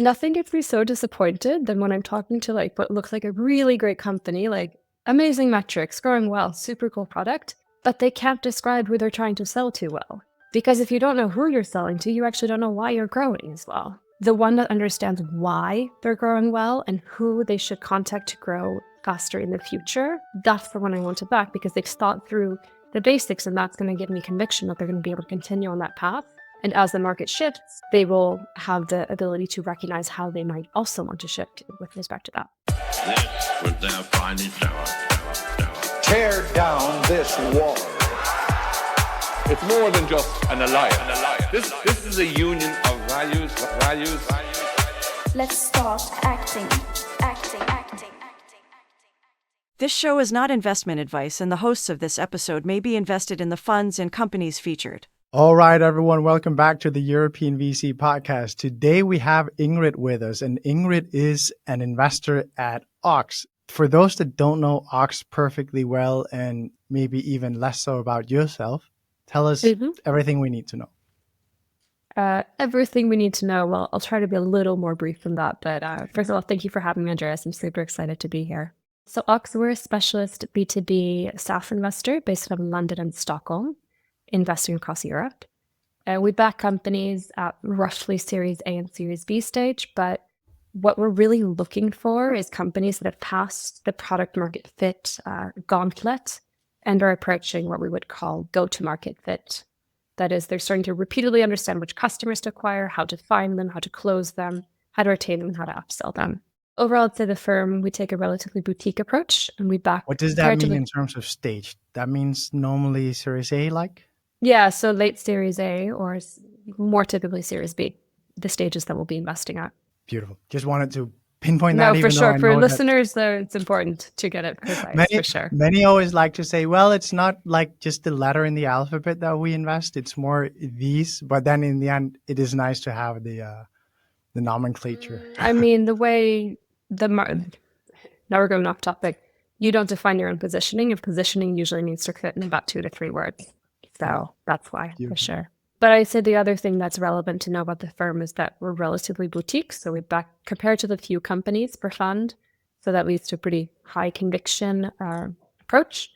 Nothing gets me so disappointed than when I'm talking to like what looks like a really great company, like amazing metrics, growing well, super cool product, but they can't describe who they're trying to sell to well. Because if you don't know who you're selling to, you actually don't know why you're growing as well. The one that understands why they're growing well and who they should contact to grow faster in the future, that's the one I want to back because they've thought through the basics, and that's going to give me conviction that they're going to be able to continue on that path. And as the market shifts, they will have the ability to recognize how they might also want to shift with respect to that. This was their finest hour. Tear down this wall. It's more than just an alliance. This is a union of values. Let's start acting. This show is not investment advice, and the hosts of this episode may be invested in the funds and companies featured. All right, everyone, welcome back to the European VC podcast. Today we have Ingrid with us, and Ingrid is an investor at Ox. For those that don't know Ox perfectly well, and maybe even less so about yourself, tell us everything we need to know. Everything we need to know. Well, I'll try to be a little more brief than that. But first of all, thank you for having me, Andreas. I'm super excited to be here. So Ox, we're a specialist B2B SaaS investor based out of London and Stockholm, investing across Europe. We back companies at roughly Series A and Series B stage, but what we're really looking for is companies that have passed the product market fit gauntlet and are approaching what we would call go-to-market fit. That is, they're starting to repeatedly understand which customers to acquire, how to find them, how to close them, how to retain them, and how to upsell them. Overall, I'd say the firm, we take a relatively boutique approach, and we back... What does that mean in terms of stage? That means normally Series A like? Yeah, so late Series A or more typically Series B, the stages that we'll be investing at. Beautiful. Just wanted to pinpoint that. No, for sure. For listeners, though, it's important to get it precise, for sure. Many always like to say, well, it's not like just the letter in the alphabet that we invest. It's more these. But then in the end, it is nice to have the nomenclature. I mean, the way now we're going off topic. You don't define your own positioning. Your positioning usually needs to fit in about 2 to 3 words. So that's why, for sure. But I'd say the other thing that's relevant to know about the firm is that we're relatively boutique. So we back compared to the few companies per fund. So that leads to a pretty high conviction approach.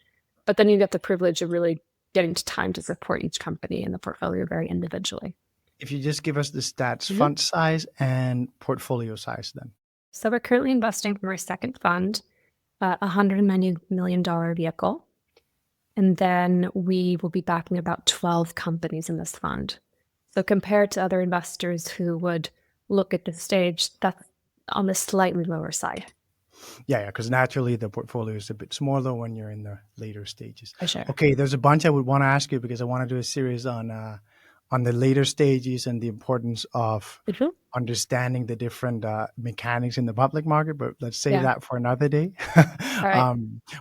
But then you get the privilege of really getting to time to support each company in the portfolio very individually. If you just give us the stats, fund size and portfolio size then. So we're currently investing from our second fund, a $190 million vehicle. And then we will be backing about 12 companies in this fund. So compared to other investors who would look at this stage, that's on the slightly lower side. Yeah, because naturally the portfolio is a bit smaller when you're in the later stages. For sure. Okay, there's a bunch I would want to ask you because I want to do a series on the later stages and the importance of understanding the different mechanics in the public market, but let's save that for another day. Right.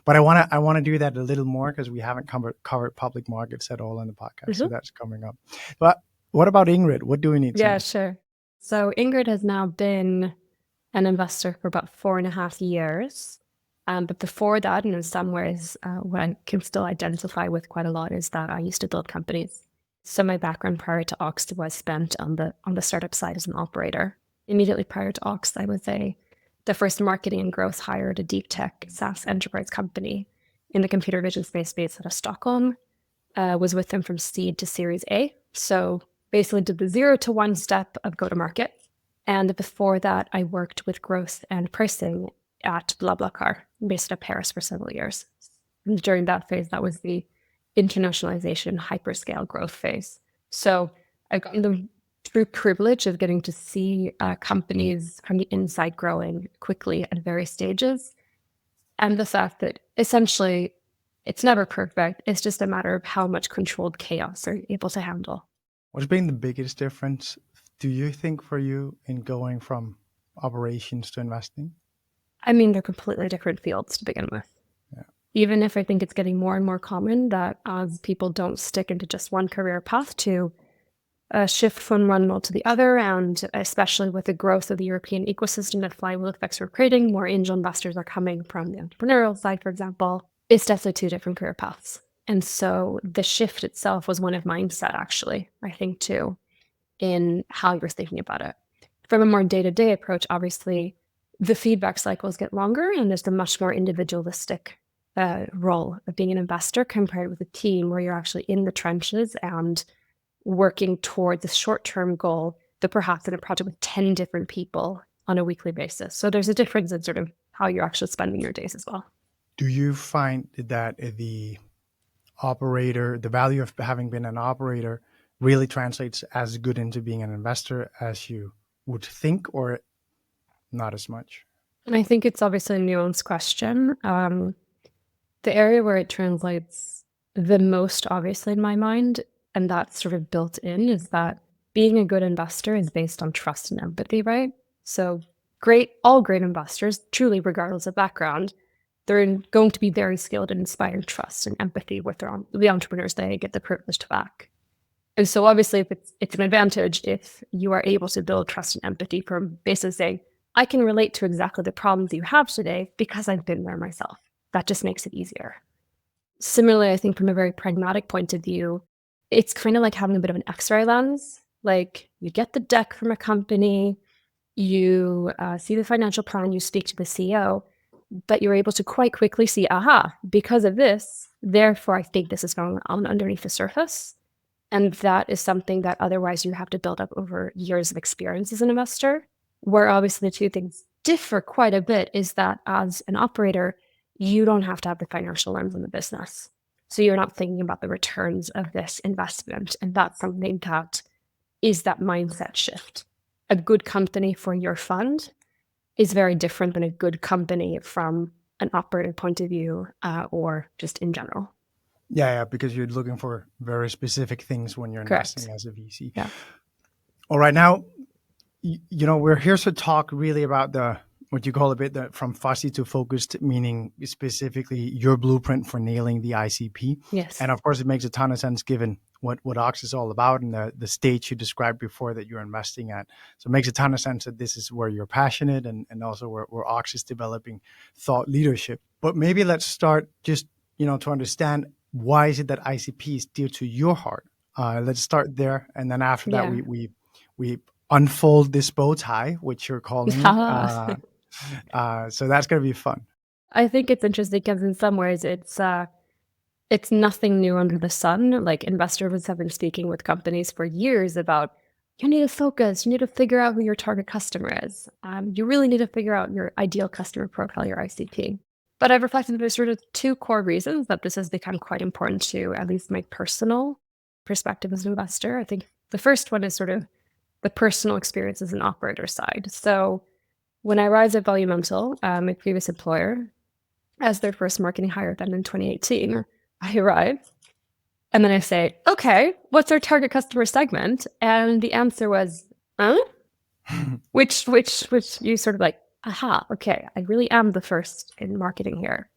But I want to do that a little more because we haven't covered public markets at all in the podcast, so that's coming up. But what about Ingrid? What do we need to know? Yeah, sure. So Ingrid has now been an investor for about 4.5 years. But before that, and in some ways, what I can still identify with quite a lot is that I used to build companies. So my background prior to Ox was spent on the startup side as an operator. Immediately prior to Ox, I was the first marketing and growth hire at a deep tech SaaS enterprise company in the computer vision space based out of Stockholm. Was with them from seed to Series A. So basically did the 0 to 1 step of go-to-market. And before that, I worked with growth and pricing at BlaBlaCar, based out of Paris for several years. And during that phase, that was the internationalization, hyperscale growth phase. So I got the true privilege of getting to see companies from the inside growing quickly at various stages. And the fact that essentially it's never perfect. It's just a matter of how much controlled chaos are you able to handle. What's been the biggest difference, do you think, for you in going from operations to investing? I mean, they're completely different fields to begin with. Even if I think it's getting more and more common that as people don't stick into just one career path to shift from one role to the other, and especially with the growth of the European ecosystem that flywheel effects are creating, more angel investors are coming from the entrepreneurial side, for example. It's definitely 2 different career paths. And so the shift itself was one of mindset, actually, I think, too, in how you're thinking about it. from a more day-to-day approach, obviously, the feedback cycles get longer and there's a much more individualistic role of being an investor compared with a team where you're actually in the trenches and working towards a short-term goal, but perhaps in a project with 10 different people on a weekly basis. So there's a difference in sort of how you're actually spending your days as well. Do you find that the value of having been an operator really translates as good into being an investor as you would think, or not as much? And I think it's obviously a nuanced question. The area where it translates the most, obviously, in my mind, and that's sort of built in, is that being a good investor is based on trust and empathy, right? So all great investors, truly regardless of background, they're going to be very skilled in inspiring trust and empathy with the entrepreneurs they get the privilege to back. And so obviously it's an advantage if you are able to build trust and empathy from basically saying, I can relate to exactly the problems you have today because I've been there myself. That just makes it easier. Similarly, I think from a very pragmatic point of view, it's kind of like having a bit of an X-ray lens. Like you get the deck from a company, you see the financial plan, you speak to the CEO, but you're able to quite quickly see, because of this, therefore I think this is going on underneath the surface. And that is something that otherwise you have to build up over years of experience as an investor, where obviously the two things differ quite a bit is that as an operator, you don't have to have the financial lens in the business. So you're not thinking about the returns of this investment. And that's something that is that mindset shift. A good company for your fund is very different than a good company from an operator point of view or just in general. Yeah, because you're looking for very specific things when you're Correct. investing as a VC. Yeah. All right, now, we're here to talk really about what you call a bit from fussy to focused, meaning specifically your blueprint for nailing the ICP. Yes. And of course, it makes a ton of sense given what Ox is all about and the stage you described before that you're investing at. So it makes a ton of sense that this is where you're passionate and also where Ox is developing thought leadership. But maybe let's start just, to understand why is it that ICP is dear to your heart? Let's start there. And then after that, we unfold this bow tie, which you're calling it. So that's going to be fun. I think it's interesting because in some ways it's nothing new under the sun. Like investors have been speaking with companies for years about you need to focus, you need to figure out who your target customer is. You really need to figure out your ideal customer profile, your ICP. But I've reflected there's sort of two core reasons that this has become quite important to at least my personal perspective as an investor. I think the first one is sort of the personal experience as an operator side. So when I arrived at Volumental, my previous employer, as their first marketing hire then in 2018, I arrived and then I say, okay, what's our target customer segment? And the answer was, which you sort of like, okay, I really am the first in marketing here.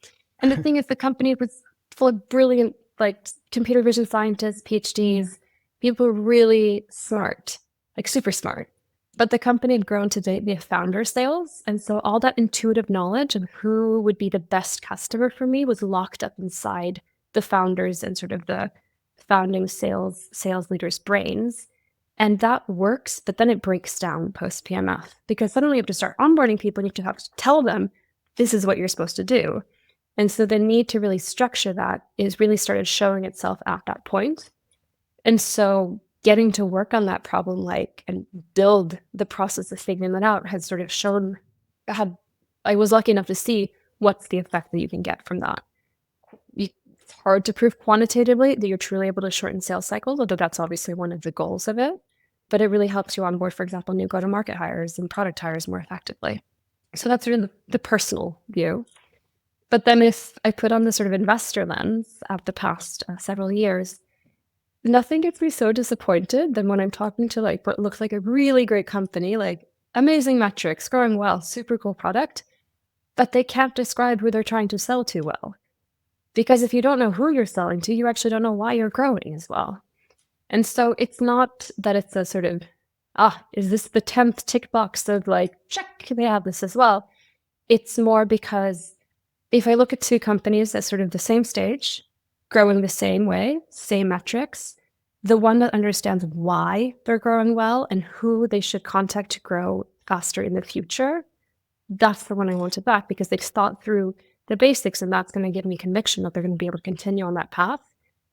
And the thing is, the company was full of brilliant, like computer vision scientists, PhDs, people really smart, like super smart. But the company had grown to be founder sales. And so all that intuitive knowledge of who would be the best customer for me was locked up inside the founders and sort of the founding sales leaders' brains. And that works, but then it breaks down post PMF because suddenly you have to start onboarding people and you have to tell them this is what you're supposed to do. And so the need to really structure that is really started showing itself at that point. And so getting to work on that problem and build the process of figuring that out has sort of shown I was lucky enough to see what's the effect that you can get from that. It's hard to prove quantitatively that you're truly able to shorten sales cycles, although that's obviously one of the goals of it. But it really helps you onboard, for example, new go-to-market hires and product hires more effectively. So that's sort of the personal view. But then if I put on the sort of investor lens of the past several years, nothing gets me so disappointed than when I'm talking to like what looks like a really great company, like amazing metrics, growing well, super cool product, but they can't describe who they're trying to sell to well. Because if you don't know who you're selling to, you actually don't know why you're growing as well. And so it's not that it's a sort of, is this the 10th tick box of like, check, they have this as well. It's more because if I look at two companies at sort of the same stage, growing the same way, same metrics, the one that understands why they're growing well and who they should contact to grow faster in the future, that's the one I want to back, because they've thought through the basics, and that's going to give me conviction that they're going to be able to continue on that path.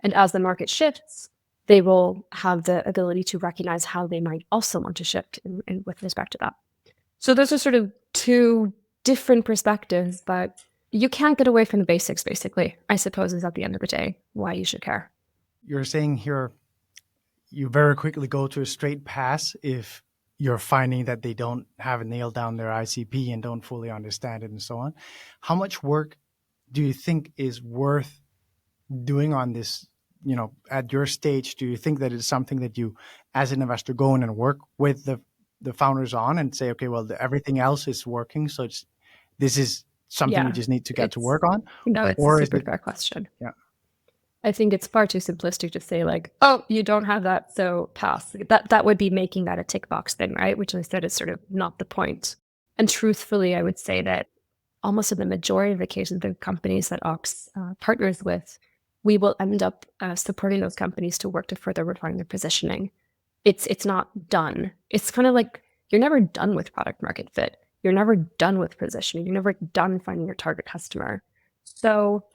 And as the market shifts, they will have the ability to recognize how they might also want to shift in with respect to that. So those are sort of two different perspectives, but you can't get away from the basics, basically, I suppose, is at the end of the day why you should care. You're saying here you very quickly go to a straight pass if you're finding that they don't have nailed down their ICP and don't fully understand it and so on. How much work do you think is worth doing on this, at your stage? Do you think that it's something that you, as an investor, go in and work with the founders on and say, okay, well, everything else is working, so this is something we just need to get to work on? No, it's a super fair question. Yeah. I think it's far too simplistic to say like, oh, you don't have that, so pass. That would be making that a tick box thing, right? Which I said is sort of not the point. And truthfully, I would say that almost in the majority of the cases, the companies that Ox partners with, we will end up supporting those companies to work to further refine their positioning. It's not done. It's kind of like you're never done with product market fit. You're never done with positioning. You're never done finding your target customer. So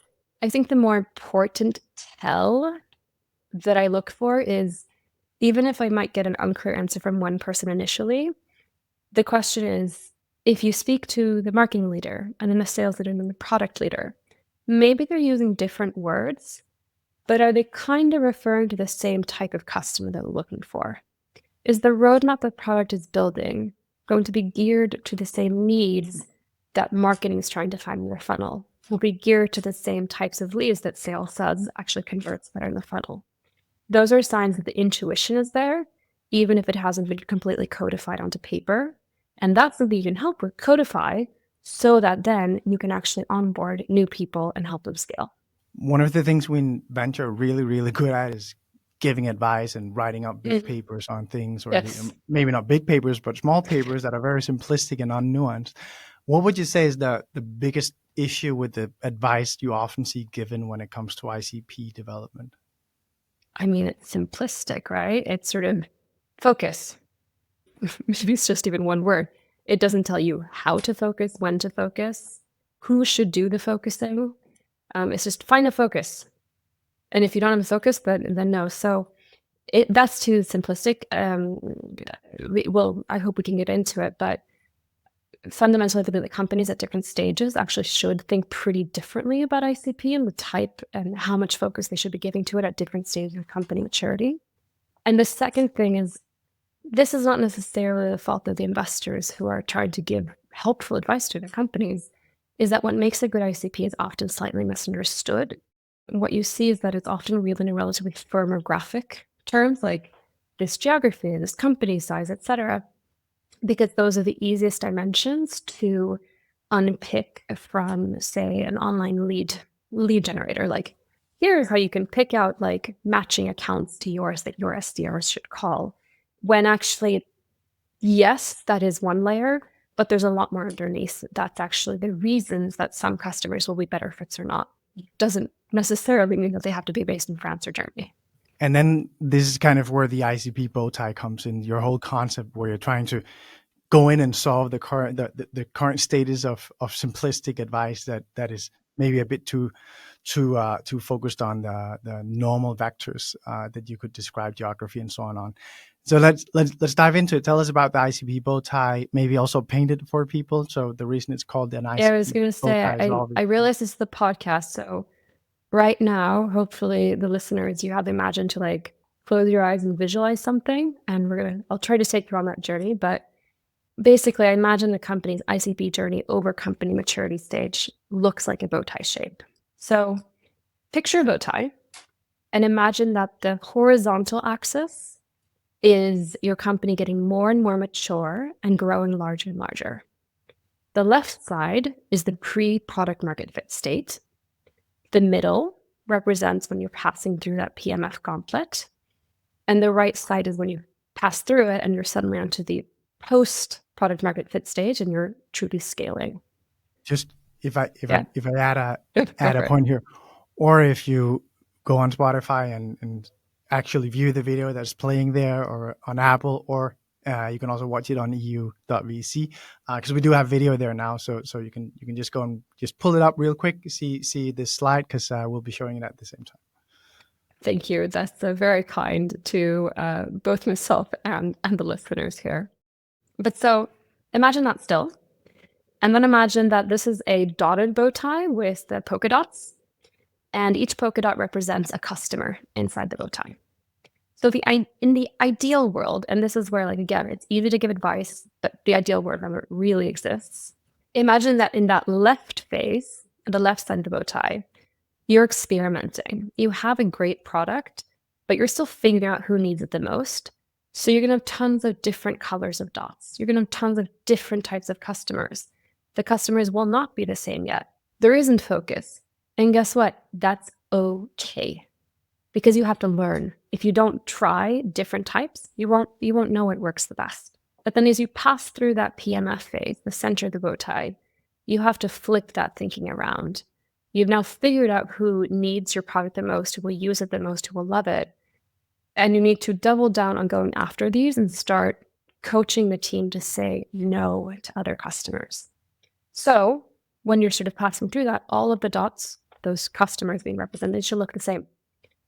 I think the more important tell that I look for is, even if I might get an unclear answer from one person initially, the question is, if you speak to the marketing leader and then the sales leader and then the product leader, maybe they're using different words, but are they kind of referring to the same type of customer that we're looking for? Is the roadmap the product is building going to be geared to the same needs that marketing is trying to find in their funnel? Will be geared to the same types of leads that sales says actually converts better in the funnel? Those are signs that the intuition is there, even if it hasn't been completely codified onto paper. And that's something you can help with, codify, so that then you can actually onboard new people and help them scale. One of the things we in venture are really, really good at is giving advice and writing up big papers on things, or maybe not big papers, but small papers that are very simplistic and unnuanced. What would you say is the biggest issue with the advice you often see given when it comes to ICP development? I mean, it's simplistic, right? It's sort of focus. Maybe it's just even one word. It doesn't tell you how to focus, when to focus, who should do the focusing. It's just find a focus. And if you don't have a focus, then no. So that's too simplistic. I hope we can get into it, but fundamentally, the companies at different stages actually should think pretty differently about ICP and the type and how much focus they should be giving to it at different stages of company maturity. And the second thing is, this is not necessarily the fault of the investors who are trying to give helpful advice to their companies, is that what makes a good ICP is often slightly misunderstood. And what you see is that it's often read in a relatively firmographic terms, like this geography, this company size, etc., because those are the easiest dimensions to unpick from, say, an online lead generator. Like, here's how you can pick out like matching accounts to yours that your SDRs should call. When actually, yes, that is one layer, but there's a lot more underneath. That's actually the reasons that some customers will be better fits or not. Doesn't necessarily mean that they have to be based in France or Germany. And then this is kind of where the ICP bow tie comes in, your whole concept where you're trying to go in and solve the current status of simplistic advice that is maybe a bit too focused on the normal vectors that you could describe geography and so on. So let's dive into it. Tell us about the ICP bow tie, maybe also paint it for people. So the reason it's called an ICP. Yeah, I was going to say, I realize it's the podcast. So right now, hopefully the listeners, you have imagined to like close your eyes and visualize something. And I'll try to take you on that journey. But basically, I imagine the company's ICP journey over company maturity stage looks like a bow tie shape. So picture a bow tie and imagine that the horizontal axis is your company getting more and more mature and growing larger and larger. The left side is the pre-product market fit state. The middle represents when you're passing through that PMF gauntlet. And the right side is when you pass through it and you're suddenly onto the post-product market fit stage and you're truly scaling. Just if I add a point here, or if you go on Spotify and actually view the video that's playing there or on Apple, or you can also watch it on EU.VC because we do have video there now. So you can just go and just pull it up real quick, see this slide, because we'll be showing it at the same time. Thank you. That's very kind to both myself and the listeners here. But so imagine that still. And then imagine that this is a dotted bow tie with the polka dots. And each polka dot represents a customer inside the bow tie. So in the ideal world, and this is where, like, again, it's easy to give advice, but the ideal world never really exists. Imagine that in that left phase, the left side of the bow tie, you're experimenting. You have a great product, but you're still figuring out who needs it the most. So you're going to have tons of different colors of dots. You're going to have tons of different types of customers. The customers will not be the same yet. There isn't focus. And guess what? That's okay. Because you have to learn. If you don't try different types, you won't know what works the best. But then as you pass through that PMF phase, the center of the bow tie, you have to flip that thinking around. You've now figured out who needs your product the most, who will use it the most, who will love it. And you need to double down on going after these and start coaching the team to say no to other customers. So when you're sort of passing through that, all of the dots, those customers being represented, should look the same.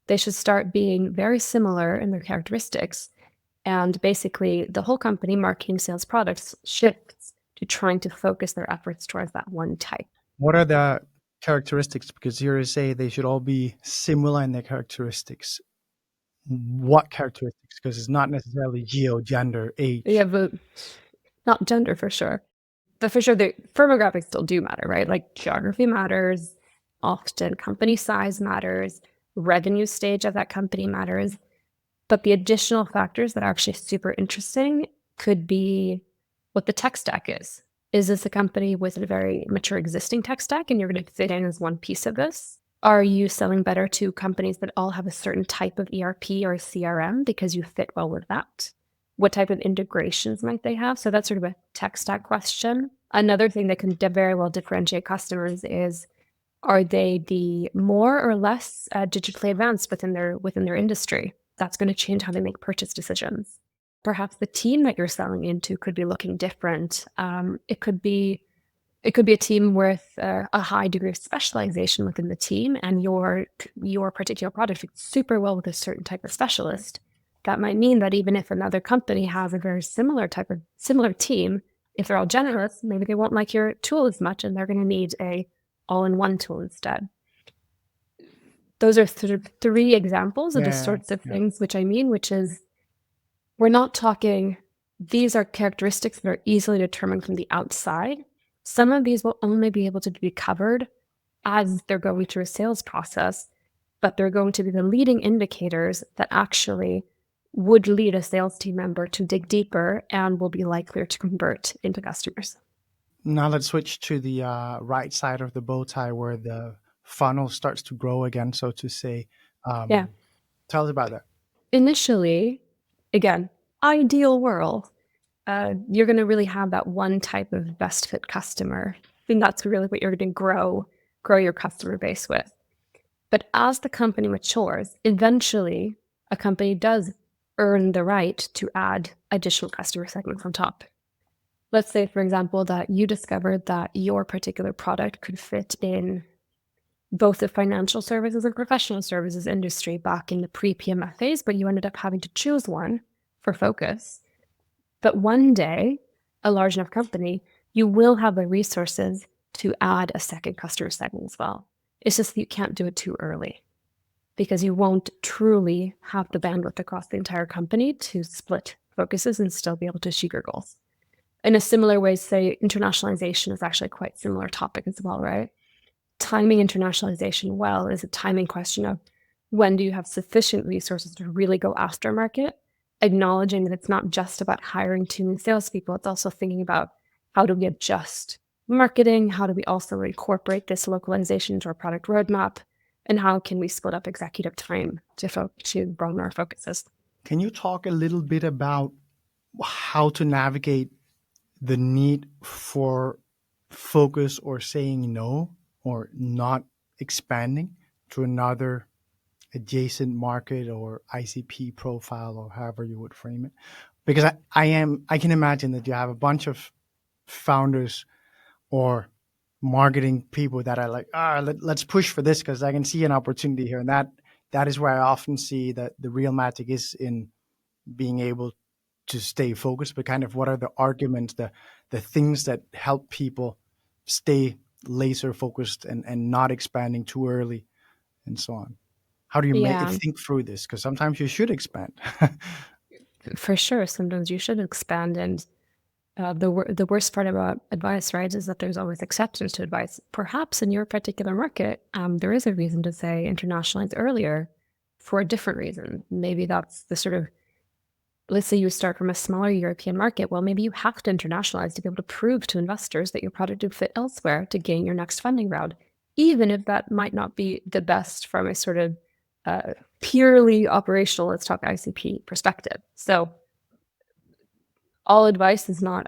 They should start being very similar in their characteristics. And basically, the whole company, marketing, sales, products, shifts to trying to focus their efforts towards that one type. What are the characteristics? Because here you say they should all be similar in their characteristics. What characteristics? Because it's not necessarily geo, gender, age. Yeah, but not gender for sure. But for sure, the firmographics still do matter, right? Like geography matters, often company size matters, revenue stage of that company matters. But the additional factors that are actually super interesting could be what the tech stack is. Is this a company with a very mature existing tech stack and you're going to fit in as one piece of this? Are you selling better to companies that all have a certain type of ERP or CRM because you fit well with that? What type of integrations might they have? So that's sort of a tech stack question. Another thing that can very well differentiate customers is, are they the more or less digitally advanced within their industry? That's going to change how they make purchase decisions. Perhaps the team that you're selling into could be looking different. It could be a team with a high degree of specialization within the team, and your particular product fits super well with a certain type of specialist. That might mean that even if another company has a very similar team, if they're all generalists, maybe they won't like your tool as much, and they're going to need a all-in-one tool instead. Those are sort of three examples of the sorts of things which is, we're not talking, these are characteristics that are easily determined from the outside. Some of these will only be able to be covered as they're going through a sales process, but they're going to be the leading indicators that actually would lead a sales team member to dig deeper and will be likelier to convert into customers. Now let's switch to the right side of the bow tie where the funnel starts to grow again, so to say. Tell us about that. Initially, again, ideal world, you're going to really have that one type of best fit customer. I think that's really what you're going to grow your customer base with. But as the company matures, eventually a company does earn the right to add additional customer segments on top. Let's say, for example, that you discovered that your particular product could fit in both the financial services and professional services industry back in the pre-PMF phase, but you ended up having to choose one for focus. But one day, a large enough company, you will have the resources to add a second customer segment as well. It's just that you can't do it too early because you won't truly have the bandwidth across the entire company to split focuses and still be able to achieve your goals. In a similar way, say internationalization is actually quite a similar topic as well, right? Timing internationalization well is a timing question of when do you have sufficient resources to really go after market, acknowledging that it's not just about hiring 2 new salespeople, it's also thinking about how do we adjust marketing, how do we also incorporate this localization into our product roadmap, and how can we split up executive time to broaden our focuses. Can you talk a little bit about how to navigate the need for focus or saying no or not expanding to another adjacent market or ICP profile, or however you would frame it? Because I can imagine that you have a bunch of founders or marketing people that are like, let's push for this because I can see an opportunity here. And that is where I often see that the real magic is in being able to stay focused, but kind of what are the arguments, the things that help people stay laser focused and not expanding too early and so on. How do you Yeah, think through this? Because sometimes you should expand. for sure. Sometimes you should expand. And the worst part about advice, right, is that there's always exceptions to advice. Perhaps in your particular market, there is a reason to say internationalize earlier for a different reason. Maybe that's the sort of, let's say you start from a smaller European market. Well, maybe you have to internationalize to be able to prove to investors that your product would fit elsewhere to gain your next funding round, even if that might not be the best from a sort of purely operational, let's talk ICP perspective. So all advice is not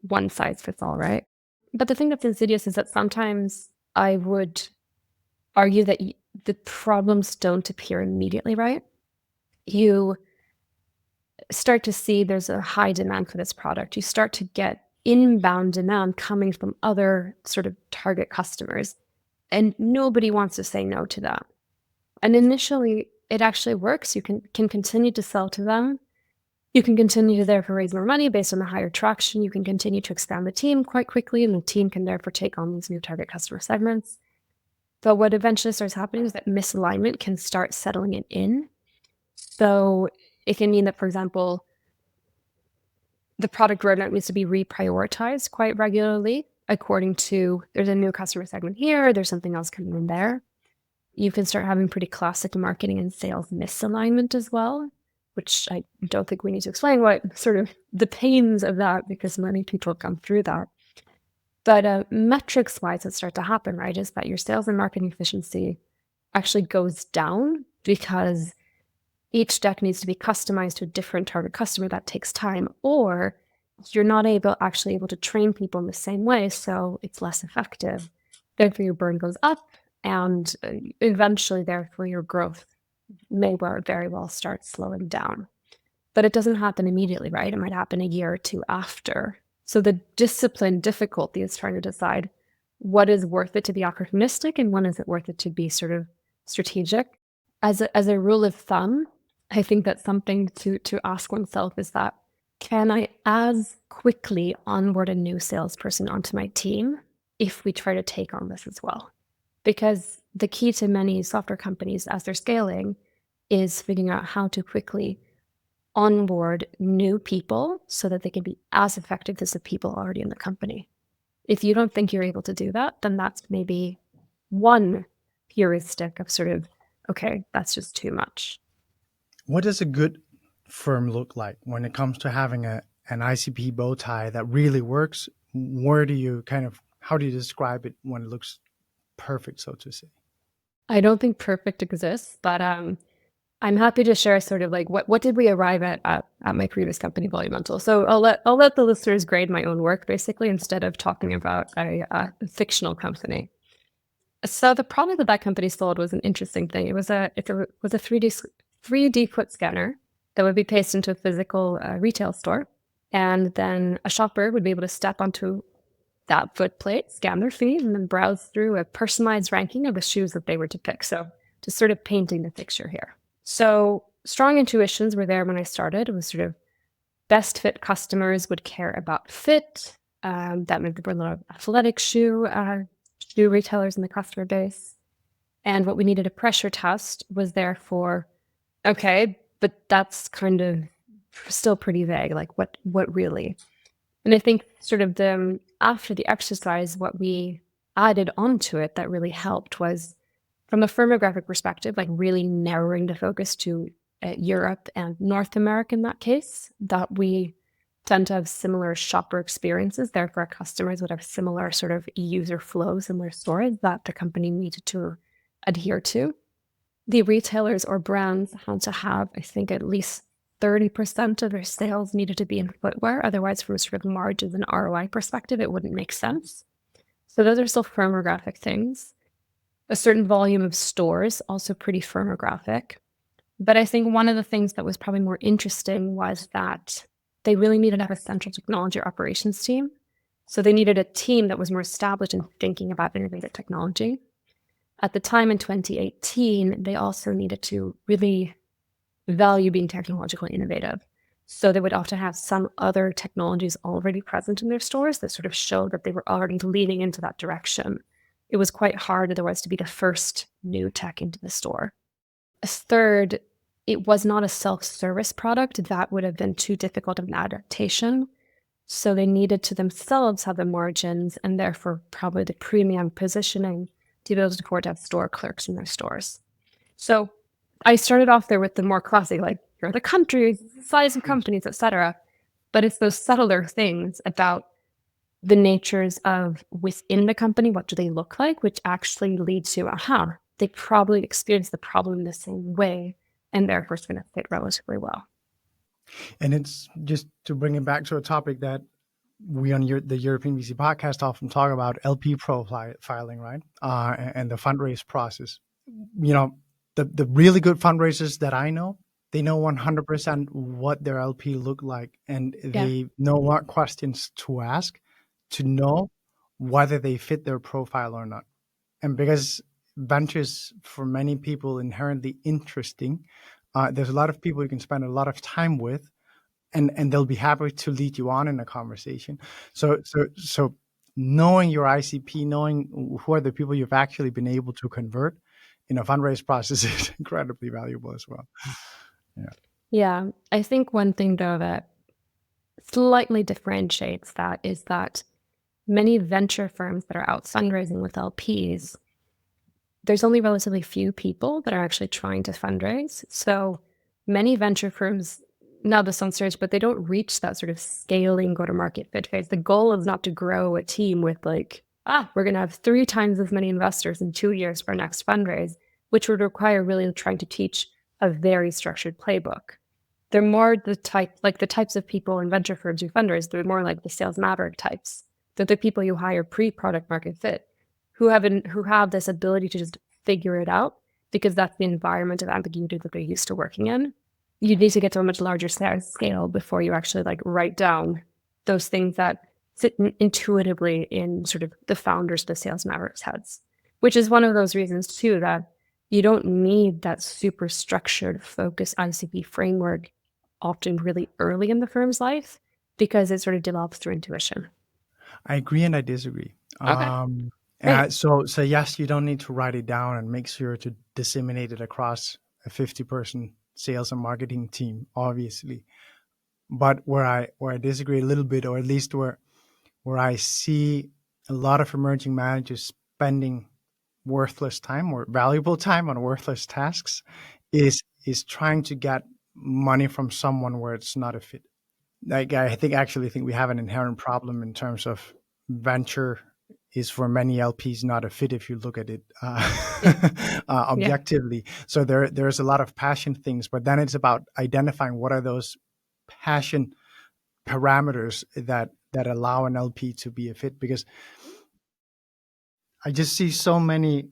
one size fits all, right? But the thing that's insidious is that sometimes I would argue that the problems don't appear immediately, right? You start to see there's a high demand for this product. You start to get inbound demand coming from other sort of target customers, and nobody wants to say no to that. And initially, it actually works. You can continue to sell to them. You can continue to therefore raise more money based on the higher traction. You can continue to expand the team quite quickly, and the team can therefore take on these new target customer segments. But what eventually starts happening is that misalignment can start settling it in. So it can mean that, for example, the product roadmap needs to be reprioritized quite regularly according to there's a new customer segment here, there's something else coming in there. You can start having pretty classic marketing and sales misalignment as well, which I don't think we need to explain what sort of the pains of that, because many people come through that. But metrics-wise, that start to happen, right, is that your sales and marketing efficiency actually goes down because each deck needs to be customized to a different target customer. That takes time, or you're not actually able to train people in the same way, so it's less effective. Therefore, your burn goes up, and eventually, therefore, your growth may very well start slowing down. But it doesn't happen immediately, right? It might happen a year or two after. So the discipline difficulty is trying to decide what is worth it to be opportunistic and when is it worth it to be sort of strategic. As a rule of thumb, I think that something to ask oneself is that, can I as quickly onboard a new salesperson onto my team if we try to take on this as well? Because the key to many software companies as they're scaling is figuring out how to quickly onboard new people so that they can be as effective as the people already in the company. If you don't think you're able to do that, then that's maybe one heuristic of sort of, okay, that's just too much. What does a good firm look like when it comes to having an ICP bow tie that really works? How do you describe it when it looks perfect, so to say? I don't think perfect exists, but I'm happy to share sort of like what did we arrive at my previous company, Volumental. So I'll let the listeners grade my own work basically instead of talking about a fictional company. So the product that company sold was an interesting thing. It was a 3D foot scanner that would be placed into a physical retail store, and then a shopper would be able to step onto that foot plate, scan their feet, and then browse through a personalized ranking of the shoes that they were to pick. So just sort of painting the picture here. So strong intuitions were there when I started. It was sort of best fit customers would care about fit. That meant there were a lot of athletic shoe retailers in the customer base. And what we needed a pressure test was there for, okay, but that's kind of still pretty vague. Like what really? And I think sort of after the exercise, what we added onto it that really helped was, from a firmographic perspective, like really narrowing the focus to Europe and North America in that case, that we tend to have similar shopper experiences. Therefore, our customers would have similar sort of user flows in their stores that the company needed to adhere to. The retailers or brands had to have, I think, at least 30% of their sales needed to be in footwear. Otherwise, from a sort of margins and ROI perspective, it wouldn't make sense. So those are still firmographic things. a certain volume of stores, also pretty firmographic. But I think one of the things that was probably more interesting was that they really needed to have a central technology operations team. So they needed a team that was more established in thinking about innovative technology. At the time in 2018, they also needed to really value being technologically innovative. So they would often have some other technologies already present in their stores that sort of showed that they were already leaning into that direction. It was quite hard otherwise to be the first new tech into the store. A third, it was not a self-service product. That would have been too difficult of an adaptation. So they needed to themselves have the margins and therefore probably the premium positioning to be able to afford to have store clerks in their stores. So I started off there with the more classic, like, here are the countries, size of companies, etc. But it's those subtler things about the natures of within the company, what do they look like, which actually lead to, they probably experience the problem the same way, and therefore it's going to fit relatively well. And it's just to bring it back to a topic that we on the European VC podcast often talk about, LP profiling, right? And the fundraise process. You know, the really good fundraisers that I know, they know 100% what their LP look like, and they know what questions to ask to know whether they fit their profile or not. And because ventures for many people inherently interesting, there's a lot of people you can spend a lot of time with, and they'll be happy to lead you on in a conversation. So knowing your ICP, knowing who are the people you've actually been able to convert in a fundraise process is incredibly valuable as well. Yeah, I think one thing though that slightly differentiates that is that many venture firms that are out fundraising with LPs, there's only relatively few people that are actually trying to fundraise. So many venture firms, now this sounds serious, but they don't reach that sort of scaling go-to-market fit phase. The goal is not to grow a team with like, we're going to have 3 times as many investors in 2 years for our next fundraise, which would require really trying to teach a very structured playbook. They're more the types of people in venture firms who fundraise, they're more like the sales maverick types. They're the people you hire pre-product market fit, who have this ability to just figure it out because that's the environment of ambiguity that they're used to working in. You need to get to a much larger scale before you actually like write down those things that sit intuitively in sort of the founders, the sales mavericks heads, which is one of those reasons too that you don't need that super structured focus ICP framework often really early in the firm's life because it sort of develops through intuition. I agree and I disagree. Okay. So yes, you don't need to write it down and make sure to disseminate it across a 50-person sales and marketing team, obviously. But where I disagree a little bit, or at least where I see a lot of emerging managers spending worthless time or valuable time on worthless tasks, is trying to get money from someone where it's not a fit. Like I think we have an inherent problem in terms of venture is for many LPs not a fit if you look at it objectively. So there's a lot of passion things, but then it's about identifying what are those passion parameters that allow an LP to be a fit. Because I just see so many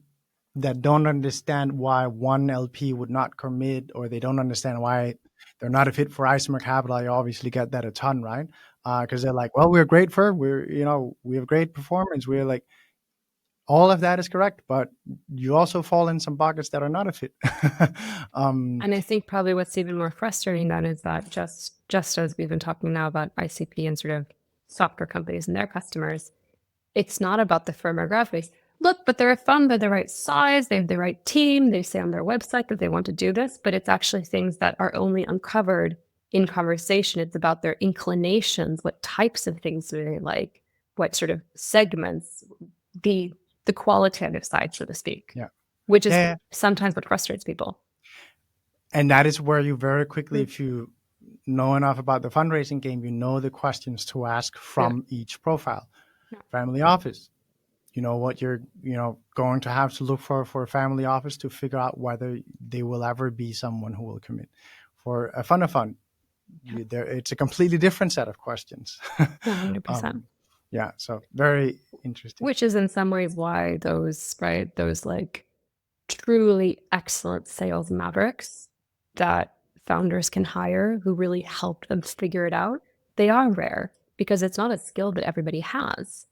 that don't understand why one LP would not commit, or they don't understand why they're not a fit for Isomer Capital. I obviously get that a ton, right? Because they're like, well, we're a great firm. We have great performance. We're like, all of that is correct, but you also fall in some pockets that are not a fit. And I think probably what's even more frustrating then is that just as we've been talking now about ICP and sort of software companies and their customers, it's not about the firmographics. Look, but they're a fund, they're the right size, they have the right team, they say on their website that they want to do this, but it's actually things that are only uncovered in conversation. It's about their inclinations, what types of things do they like, what sort of segments, the qualitative side, so to speak, which is sometimes what frustrates people. And that is where you very quickly, if you know enough about the fundraising game, you know the questions to ask from each profile. Family office, you know what you're going to have to look for a family office to figure out whether they will ever be someone who will commit. For a fund of fund, it's a completely different set of questions. 100%. Yeah. So very interesting. Which is in some ways why those like truly excellent sales mavericks that founders can hire who really help them figure it out, they are rare because it's not a skill that everybody has.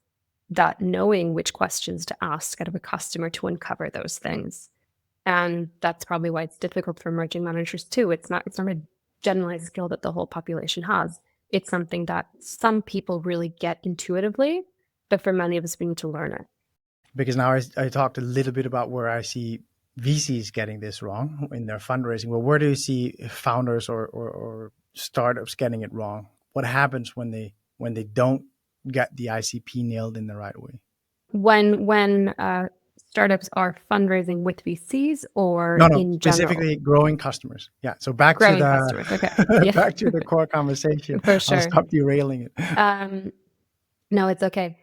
That knowing which questions to ask out of a customer to uncover those things. And that's probably why it's difficult for emerging managers too. It's not a generalized skill that the whole population has. It's something that some people really get intuitively, but for many of us, we need to learn it. Because now I talked a little bit about where I see VCs getting this wrong in their fundraising. Well, where do you see founders or startups getting it wrong? What happens when they don't get the ICP nailed in the right way? When startups are fundraising with VCs or No, in specifically general? growing customers. Yeah. So back Growing to customers. the Okay. Yeah. back to the core conversation. For sure. I'll stop derailing it. No, it's okay.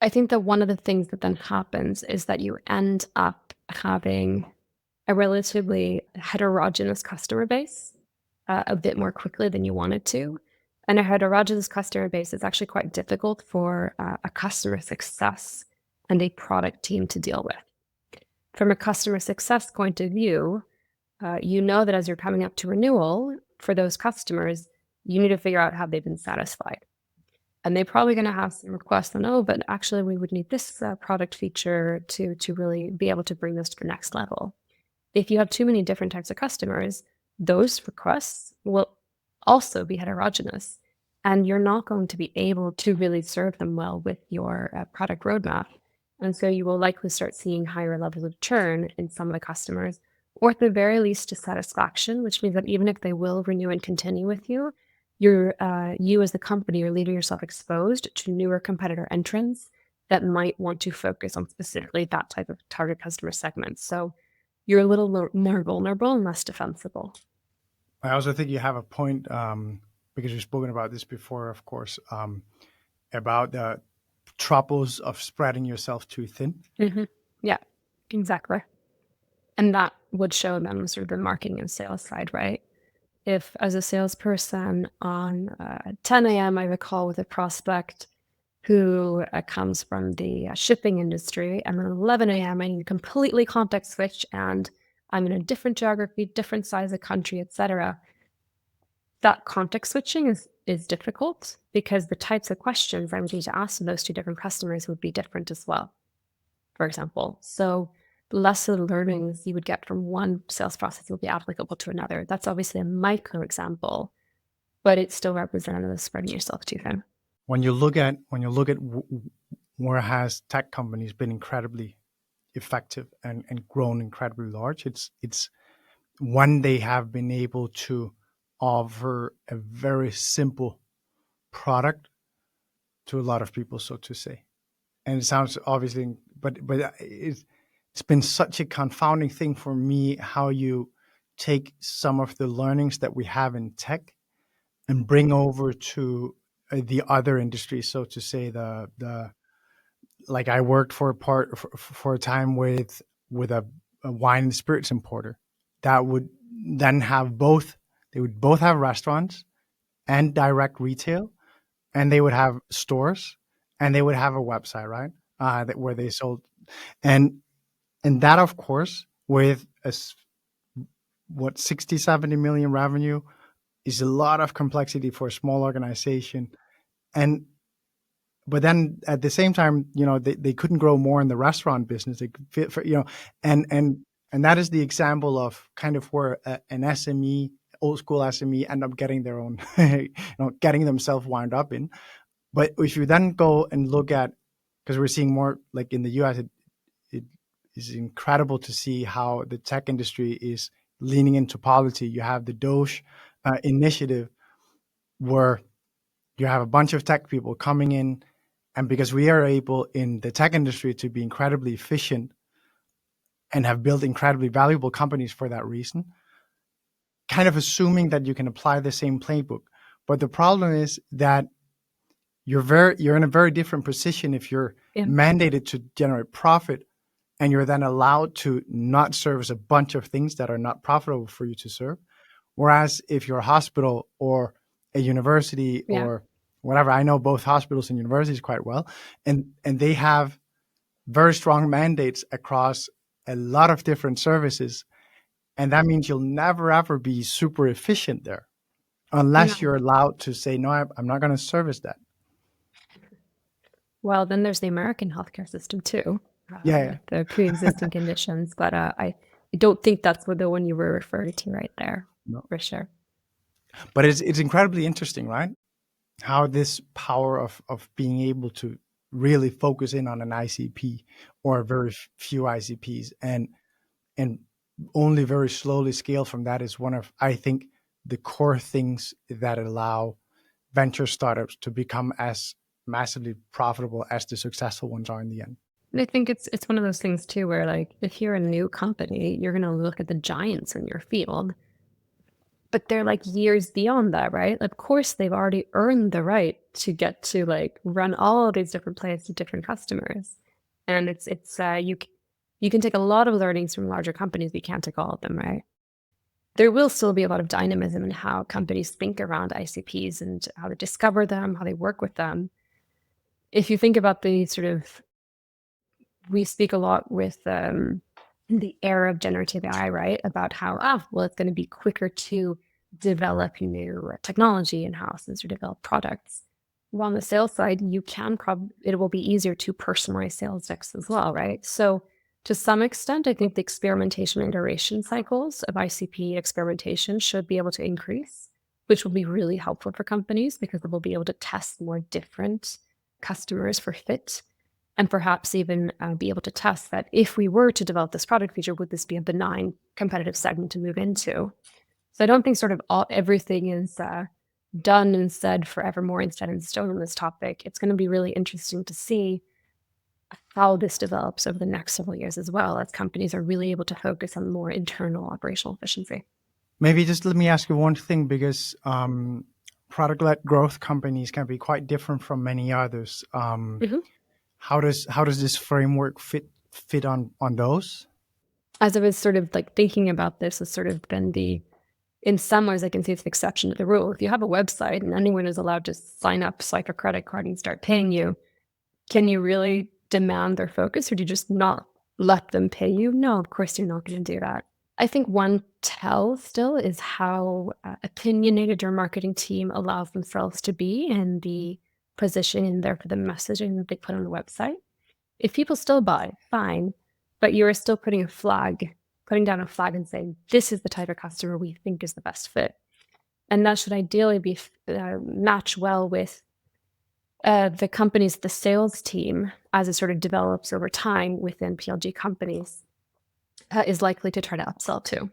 I think that one of the things that then happens is that you end up having a relatively heterogeneous customer base a bit more quickly than you wanted to. And a heterogeneous customer base is actually quite difficult for a customer success and a product team to deal with. From a customer success point of view, you know that as you're coming up to renewal for those customers, you need to figure out how they've been satisfied. And they're probably going to have some requests on, oh, but actually we would need this product feature to really be able to bring this to the next level. If you have too many different types of customers, those requests will also be heterogeneous, and you're not going to be able to really serve them well with your product roadmap. And so you will likely start seeing higher levels of churn in some of the customers, or at the very least dissatisfaction, which means that even if they will renew and continue with you, you as the company are leaving yourself exposed to newer competitor entrants that might want to focus on specifically that type of target customer segment. So you're a little more vulnerable and less defensible. I also think you have a point, because we've spoken about this before, of course, about the troubles of spreading yourself too thin. Mm-hmm. Yeah, exactly. And that would show them sort of the marketing and sales side, right? If as a salesperson on 10 a.m. I have a call with a prospect who comes from the shipping industry, and then at 11 a.m. I need to completely context switch, and I'm in a different geography, different size of country, etc. That context switching is difficult because the types of questions I'm going to ask those two different customers would be different as well, for example. So less of the learnings you would get from one sales process will be applicable to another. That's obviously a micro example, but it's still representative of spreading yourself too thin. When you look at where has tech companies been incredibly effective and grown incredibly large, it's when they have been able to offer a very simple product to a lot of people, so to say. And it sounds obviously, but it's been such a confounding thing for me how you take some of the learnings that we have in tech and bring over to the other industries, so to say. The like I worked for a time with a wine and spirits importer that would then have both. They would both have restaurants and direct retail, and they would have stores, and they would have a website, right? Where they sold, and that, of course, with 60, 70 million revenue is a lot of complexity for a small organization. But then at the same time, they couldn't grow more in the restaurant business. They could fit for, and that is the example of kind of where an SME, old school SME, end up getting their own, getting themselves wound up in. But if you then go and look at, because we're seeing more like in the US, it is incredible to see how the tech industry is leaning into policy. You have the Doge initiative where you have a bunch of tech people coming in, and because we are able in the tech industry to be incredibly efficient and have built incredibly valuable companies for that reason, kind of assuming that you can apply the same playbook. But the problem is that you're in a very different position if you're mandated to generate profit and you're then allowed to not service a bunch of things that are not profitable for you to serve. Whereas if you're a hospital or a university or whatever. I know both hospitals and universities quite well, and they have very strong mandates across a lot of different services. And that means you'll never, ever be super efficient there unless you're allowed to say, no, I'm not going to service that. Well, then there's the American healthcare system too. Yeah. The pre-existing conditions, but I don't think that's the one you were referring to right there. No. For sure. But it's incredibly interesting, right? How this power of being able to really focus in on an ICP or very few ICPs and only very slowly scale from that is one of, I think, the core things that allow venture startups to become as massively profitable as the successful ones are in the end. And I think it's one of those things too, where like if you're a new company, you're going to look at the giants in your field, but they're like years beyond that, right? Of course, they've already earned the right to get to like run all of these different plays to different customers, and it's you can take a lot of learnings from larger companies, but you can't take all of them, right? There will still be a lot of dynamism in how companies think around ICPs and how they discover them, how they work with them. If you think about the sort of, we speak a lot with the era of generative AI, right? About how, well, it's going to be quicker to develop new technology in-house and to develop products. Well, on the sales side, it will be easier to personalize sales decks as well, right? So to some extent, I think the experimentation and iteration cycles of ICP experimentation should be able to increase, which will be really helpful for companies because they will be able to test more different customers for fit, and perhaps even be able to test that if we were to develop this product feature, would this be a benign competitive segment to move into? So I don't think sort of everything is done and said forevermore and set in stone on this topic. It's going to be really interesting to see how this develops over the next several years as well, as companies are really able to focus on more internal operational efficiency. Maybe just let me ask you one thing, because product-led growth companies can be quite different from many others. How does this framework fit on those? As I was sort of like thinking about this, it's sort of been in some ways I can see it's an exception to the rule. If you have a website and anyone is allowed to sign up, swipe a credit card and start paying you, can you really demand their focus, or do you just not let them pay you? No, of course you're not going to do that. I think one tell still is how opinionated your marketing team allows themselves to be and the position in there for the messaging that they put on the website. If people still buy, fine, but you are still putting down a flag and saying, this is the type of customer we think is the best fit. And that should ideally be match well with the sales team, as it sort of develops over time within PLG companies, is likely to try to upsell to.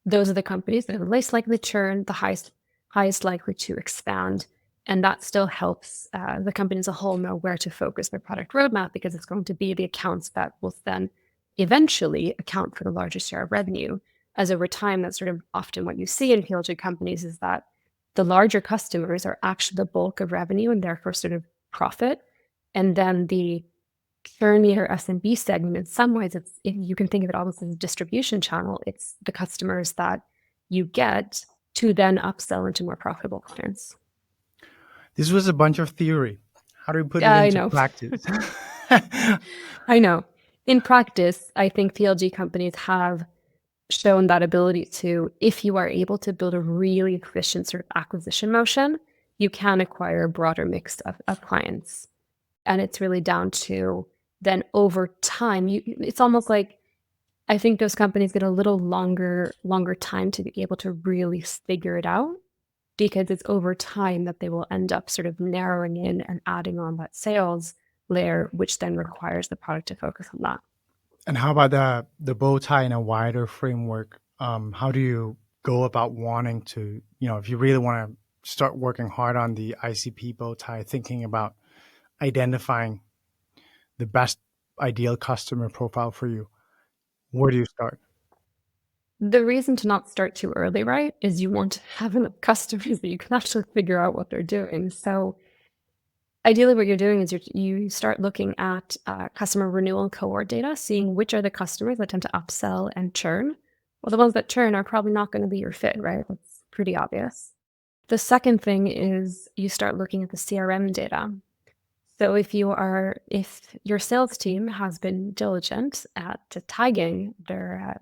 Those are the companies that are least likely to churn, the highest likely to expand. And that still helps the company as a whole know where to focus their product roadmap, because it's going to be the accounts that will then eventually account for the largest share of revenue. As over time, that's sort of often what you see in PLG companies, is that the larger customers are actually the bulk of revenue and therefore sort of profit. And then the churnier SMB segment, in some ways, you can think of it almost as a distribution channel. It's the customers that you get to then upsell into more profitable clients. This was a bunch of theory. How do we put it into practice? I know. In practice, I think PLG companies have shown that ability to, if you are able to build a really efficient sort of acquisition motion, you can acquire a broader mix of clients. And it's really down to then over time, it's almost like, I think those companies get a little longer time to be able to really figure it out, because it's over time that they will end up sort of narrowing in and adding on that sales layer, which then requires the product to focus on that. And how about the bow tie in a wider framework? How do you go about wanting to, if you really want to start working hard on the ICP bow tie, thinking about identifying the best ideal customer profile for you, where do you start? The reason to not start too early, right, is you want to have enough customers that you can actually figure out what they're doing. So ideally what you're doing is you start looking at customer renewal cohort data, seeing which are the customers that tend to upsell and churn. Well, the ones that churn are probably not going to be your fit, right? That's pretty obvious. The second thing is you start looking at the CRM data. So if your sales team has been diligent at tagging their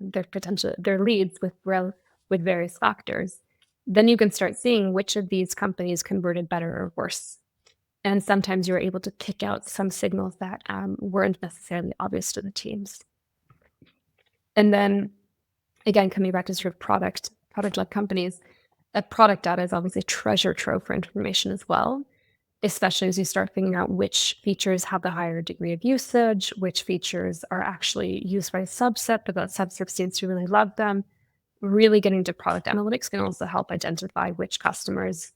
leads with various factors, then you can start seeing which of these companies converted better or worse. And sometimes you're able to pick out some signals that weren't necessarily obvious to the teams. And then, again, coming back to sort of product-led companies, that product data is obviously a treasure trove for information as well, especially as you start figuring out which features have the higher degree of usage, which features are actually used by a subset, but that subset seems to really love them. Really getting into product analytics can also help identify which customers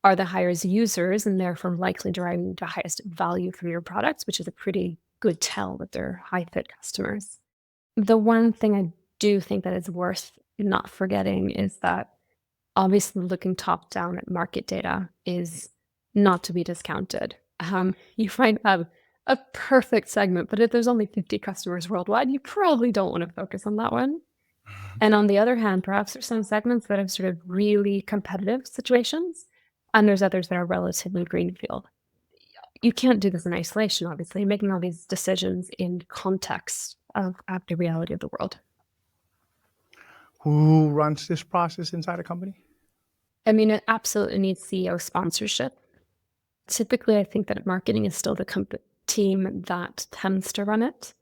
are the highest users and therefore likely deriving the highest value from your products, which is a pretty good tell that they're high-fit customers. The one thing I do think that is worth not forgetting is that obviously looking top down at market data is not to be discounted. You might have a perfect segment, but if there's only 50 customers worldwide, you probably don't want to focus on that one. And on the other hand, perhaps there's some segments that have sort of really competitive situations, and there's others that are relatively greenfield. You can't do this in isolation, obviously, making all these decisions in context of the reality of the world. Who runs this process inside a company? I mean, it absolutely needs CEO sponsorship. Typically, I think that marketing is still the team that tends to run it,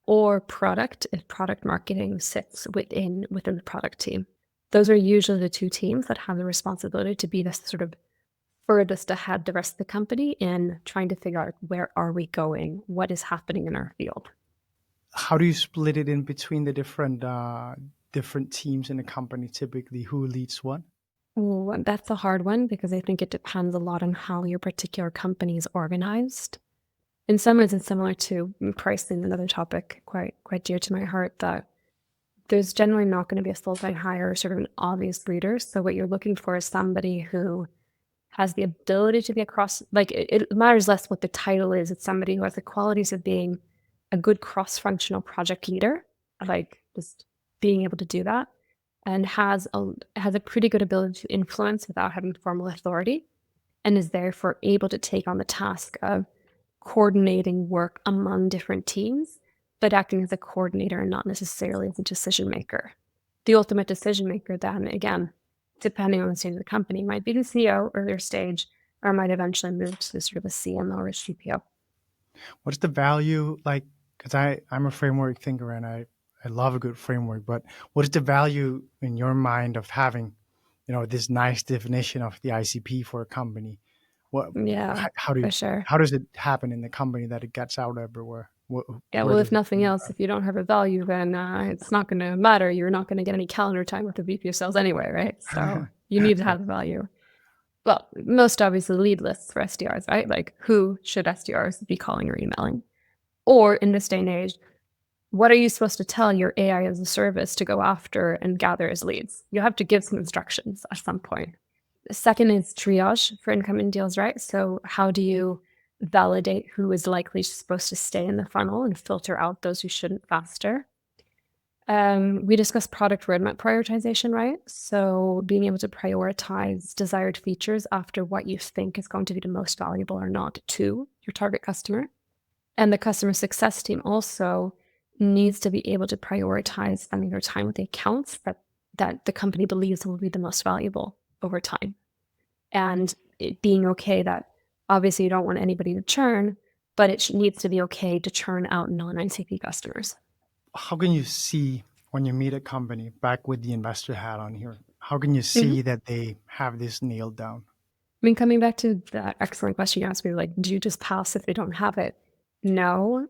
or product if product marketing sits within the product team. Those are usually the two teams that have the responsibility to be the sort of furthest ahead the rest of the company in trying to figure out where are we going, what is happening in our field. How do you split it in between the different teams in a company? Typically, who leads what? Ooh, that's a hard one because I think it depends a lot on how your particular company is organized. In some ways, it's similar to pricing, another topic quite dear to my heart, that there's generally not going to be a full-time hire, sort of an obvious leader. So what you're looking for is somebody who has the ability to be across, like it matters less what the title is. It's somebody who has the qualities of being a good cross-functional project leader, like just being able to do that, and has a pretty good ability to influence without having formal authority, and is therefore able to take on the task of coordinating work among different teams, but acting as a coordinator and not necessarily as a decision maker. The ultimate decision maker then, again, depending on the stage of the company, might be the CEO earlier stage, or might eventually move to sort of a CMO or a CPO. What's the value, like, because I'm a framework thinker and I love a good framework, but what is the value in your mind of having, this nice definition of the ICP for a company? How does it happen in the company that it gets out everywhere? Well, if nothing else, if you don't have a value, then it's not going to matter. You're not going to get any calendar time with the VP of sales anyway, right? So you need to have the value. Well, most obviously lead lists for SDRs, right? Like who should SDRs be calling or emailing? Or in this day and age, what are you supposed to tell your AI as a service to go after and gather as leads? You'll have to give some instructions at some point. The second is triage for incoming deals, right? So how do you validate who is likely supposed to stay in the funnel and filter out those who shouldn't faster? We discussed product roadmap prioritization, right? So being able to prioritize desired features after what you think is going to be the most valuable or not to your target customer. And the customer success team also needs to be able to prioritize spending their time with the accounts that the company believes will be the most valuable over time. And it being okay that obviously you don't want anybody to churn, but it needs to be okay to churn out non-ICP customers. How can you see when you meet a company, back with the investor hat on here, how can you see that they have this nailed down? I mean, coming back to that excellent question you asked me, like, do you just pass if they don't have it? No.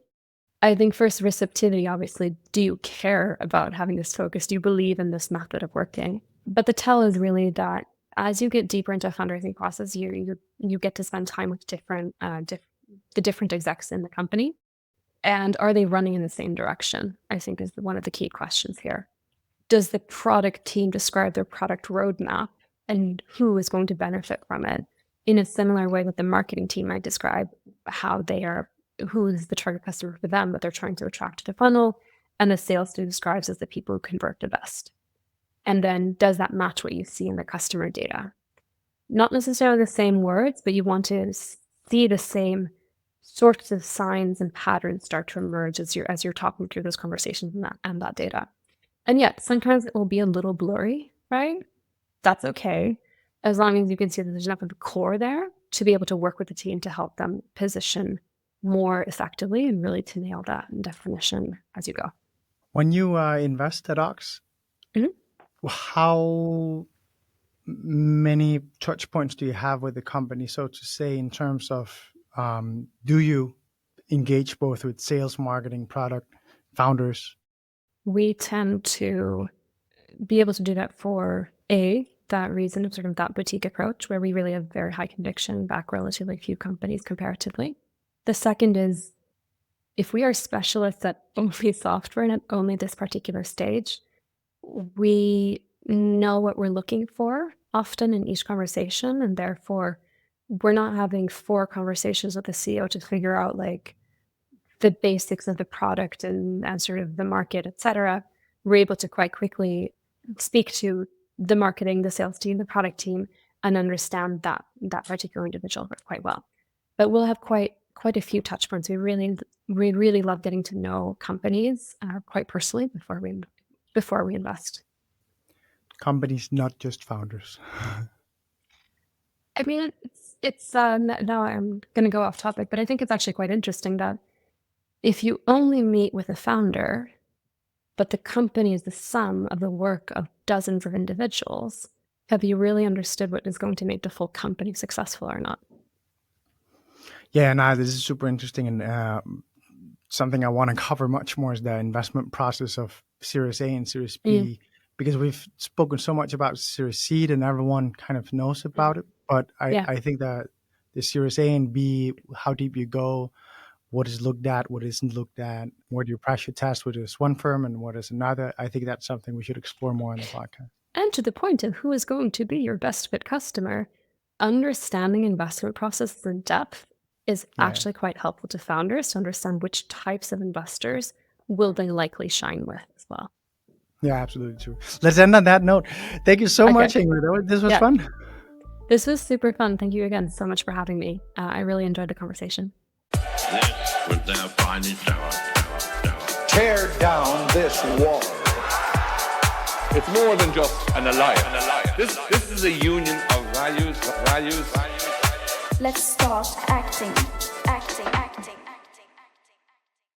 I think first receptivity, obviously, do you care about having this focus? Do you believe in this method of working? But the tell is really that as you get deeper into a fundraising process, you get to spend time with the different execs in the company. And are they running in the same direction? I think is one of the key questions here. Does the product team describe their product roadmap and who is going to benefit from it in a similar way that the marketing team might describe who is the target customer for them that they're trying to attract to the funnel, and the sales team describes as the people who convert the best? And then does that match what you see in the customer data? not necessarily the same words, but you want to see the same sorts of signs and patterns start to emerge as you're talking through those conversations and that data. And yet, sometimes it will be a little blurry, right? That's okay, as long as you can see that there's enough of the core there to be able to work with the team to help them position more effectively and really to nail that definition as you go. When you invest at Ox, how many touch points do you have with the company, so to say, in terms of do you engage both with sales, marketing, product, founders? We tend to be able to do that for that reason of sort of that boutique approach where we really have very high conviction, back relatively few companies comparatively. The second is, if we are specialists at only software and at only this particular stage, we know what we're looking for often in each conversation, and therefore we're not having 4 conversations with the CEO to figure out like the basics of the product and sort of the market, etc. We're able to quite quickly speak to the marketing, the sales team, the product team, and understand that particular individual quite well. But we'll have quite a few touch points. We really love getting to know companies quite personally before we invest. Companies, not just founders. I mean, it's now I'm going to go off topic, but I think it's actually quite interesting that if you only meet with a founder, but the company is the sum of the work of dozens of individuals, have you really understood what is going to make the full company successful or not? Yeah, no, this is super interesting, and something I want to cover much more is the investment process of Series A and Series B, because we've spoken so much about Series Seed and everyone kind of knows about it. But I think that the Series A and B, how deep you go, what is looked at, what isn't looked at, where do you pressure test, what is one firm and what is another. I think that's something we should explore more on the podcast. And to the point of who is going to be your best fit customer, understanding investment process for depth is actually quite helpful to founders to understand which types of investors will they likely shine with as well. Yeah, absolutely true. Let's end on that note. Thank you so much, Ingrid. This was fun. This was super fun. Thank you again so much for having me. I really enjoyed the conversation. This was their finest hour. Tear down this wall. It's more than just an alliance. This is a union of values. Let's start acting.